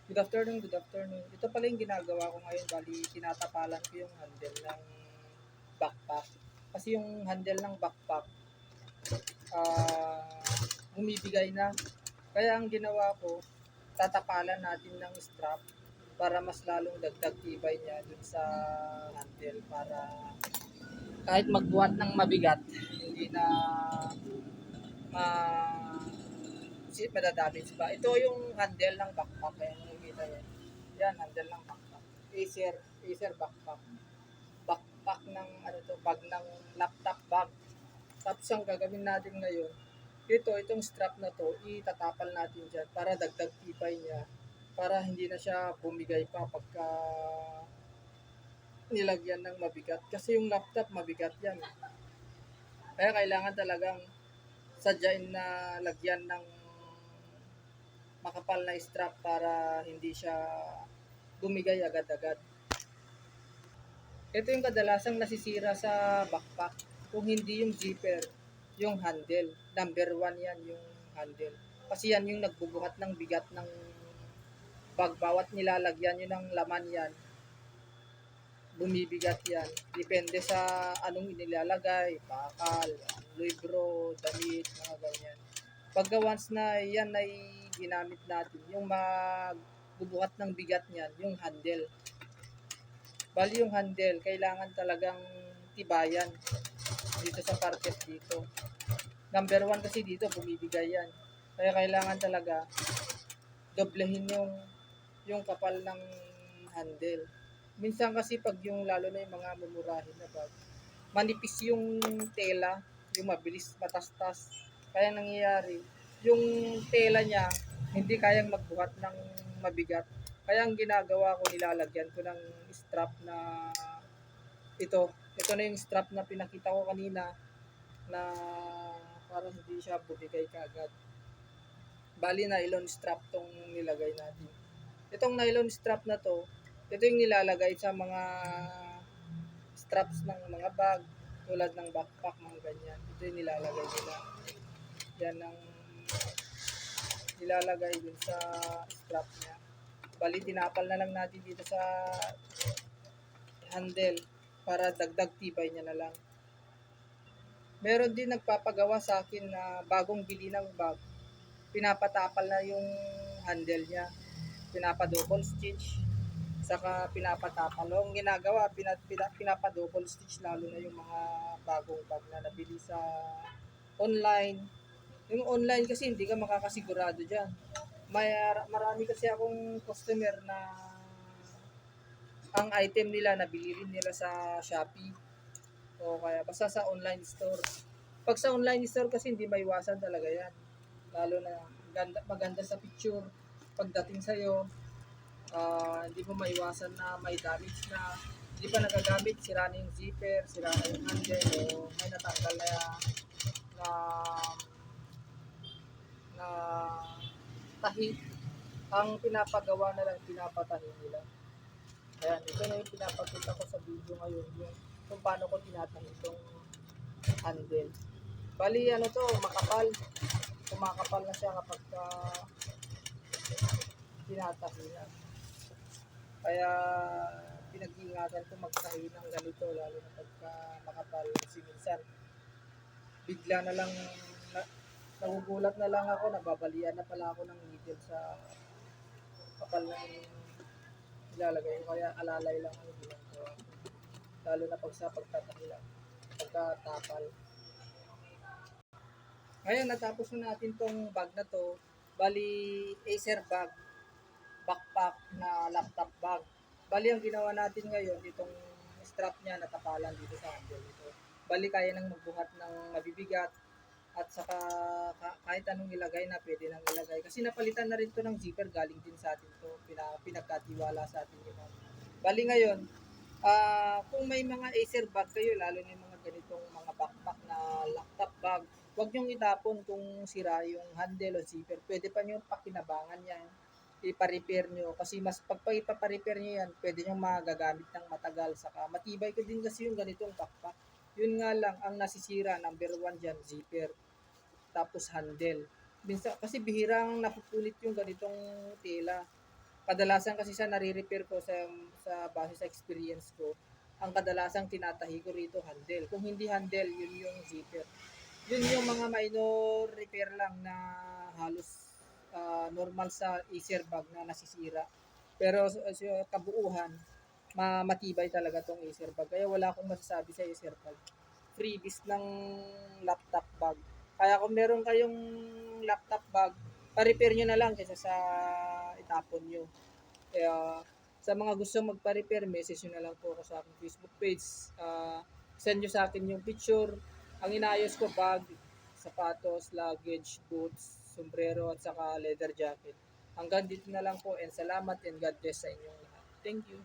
Good afternoon, good afternoon. Ito pala yung ginagawa ko ngayon, bali tinatapalan ko yung handle ng backpack. Kasi yung handle ng backpack, ah, bumibigay na. Kaya ang ginawa ko, tatapalan natin ng strap para mas lalong dagdag tibay niya dun sa handle para kahit magbuhat ng mabigat, hindi na ma madadamage pa. Ito yung handle ng backpack. Kaya nakikita yan. Yan, handle ng backpack. Acer backpack. Backpack ng ano to, bag ng laptop bag. Tapos ang gagawin natin ngayon, itong strap na to, itatapal natin dyan para dagdag tibay niya. Para hindi na siya bumigay pa pagka nilagyan ng mabigat. Kasi yung laptop mabigat yan. Kaya kailangan talagang sadyain na lagyan ng makapal na strap para hindi siya bumigay agad-agad. Ito yung kadalasang nasisira sa backpack. Kung hindi yung zipper, yung handle. Number one yan, yung handle. Kasi yan yung nagbubuhat ng bigat ng bag. Bawat nilalagyan nyo ng laman yan, bumibigat yan. Depende sa anong inilalagay, bakal, libro, damit, mga ganyan. Pagka once na yan ay ginamit natin, yung magbubuhat ng bigat niyan, yung handle. Bali yung handle, kailangan talagang tibayan dito sa partes dito. Number one kasi dito, bumibigay yan. Kaya kailangan talaga doblehin yung kapal ng handle. Minsan kasi pag yung lalo na yung mga mumurahin na bag, manipis yung tela, yung mabilis matastas. Kaya nangyayari, yung tela niya hindi kayang magbuhat ng mabigat. Kaya ang ginagawa ko, nilalagyan ko ng strap na ito. Ito na yung strap na pinakita ko kanina na para hindi siya bumigay kaagad. Bali nylon strap tong nilagay natin. Itong nylon strap na to, ito yung nilalagay sa mga straps ng mga bag, tulad ng backpack, mga ganyan. Ito yung nilalagay nila. Yan ang nilalagay dun sa strap niya. Bali, tinapal na lang natin dito sa handle para dagdag tibay niya na lang. Meron din nagpapagawa sa akin na bagong bili ng bag, pinapatapal na yung handle niya. Pinapa-double stitch, saka pinapatapal. Ang ginagawa, pinapa-double stitch lalo na yung mga bagong bag na nabili sa online. Yung online kasi hindi ka makakasigurado dyan. Marami kasi akong customer na ang item nila nabili rin nila sa Shopee o kaya basta sa online store. Pag sa online store kasi hindi maiwasan talaga yan. Lalo na maganda sa picture. Pagdating sa'yo, hindi mo maiwasan na may damage na hindi pa nagagamit, sira na yung zipper, sira na yung handle, o may natanggal na, na tahi. Ang pinapagawa na lang, pinapatahi nila. Ayan, ito na yung pinapakita ko sa video ngayon, yung kung paano ko tinatahi itong handle. Bali, ano to, makapal. Kumakapal na siya kapag tinatahi na. Kaya pinag-iingatan ko magtahi ng ganito, lalo na pagka makapal. Kasi minsan, bigla na lang, nagugulat na lang ako, nababalian na pala ako ng needle sa kapal ng ilalagay ko. Kaya alalay lang ang ginagawa ko. Lalo na pag sa pagtatahi lang, pagkatapal. Ngayon, natapos na natin tong bag na to. Bali, Acer bag, backpack na laptop bag. Bali, ang ginawa natin ngayon, itong strap niya natapalan dito sa handle nito. Bali, kaya nang magbuhat ng mabibigat at saka kahit anong ilagay na pwede nang ilagay. Kasi napalitan na rin to ng zipper, galing din sa atin to, pinagkatiwala sa atin yun. Bali ngayon, kung may mga Acer bag kayo, lalo na yung mga ganitong mga backpack na laptop bag, huwag nyong itapon kung sira yung handle o zipper. Pwede pa nyo pakinabangan yan, ipa-repair nyo. Kasi mas pag ipaparepair nyo yan, pwede nyo magagamit ng matagal. Saka matibay ko din kasi yung ganitong backpack. Yun nga lang, ang nasisira, number one dyan, zipper. Tapos handle. Minsan, kasi bihirang napupulit yung ganitong tela. Kadalasan kasi sa nare-repair ko sa base sa experience ko, ang kadalasang tinatahi ko rito handle. Kung hindi handle, yun yung zipper. Yun yung mga minor repair lang na halos normal sa Acer bag na nasisira. Pero sa kabuuhan, matibay talaga tong Acer bag. Kaya wala akong masasabi sa Acer bag. Freebies ng laptop bag. Kaya kung meron kayong laptop bag, pa-repair nyo na lang kaysa sa itapon nyo. Kaya sa mga gusto magpa-repair, message nyo na lang po ako sa aking Facebook page. Send nyo sa akin yung picture. Ang inayos ko bag, sapatos, luggage, boots, sombrero at saka leather jacket. Hanggang dito na lang po and salamat and God bless sa inyong lahat. Thank you.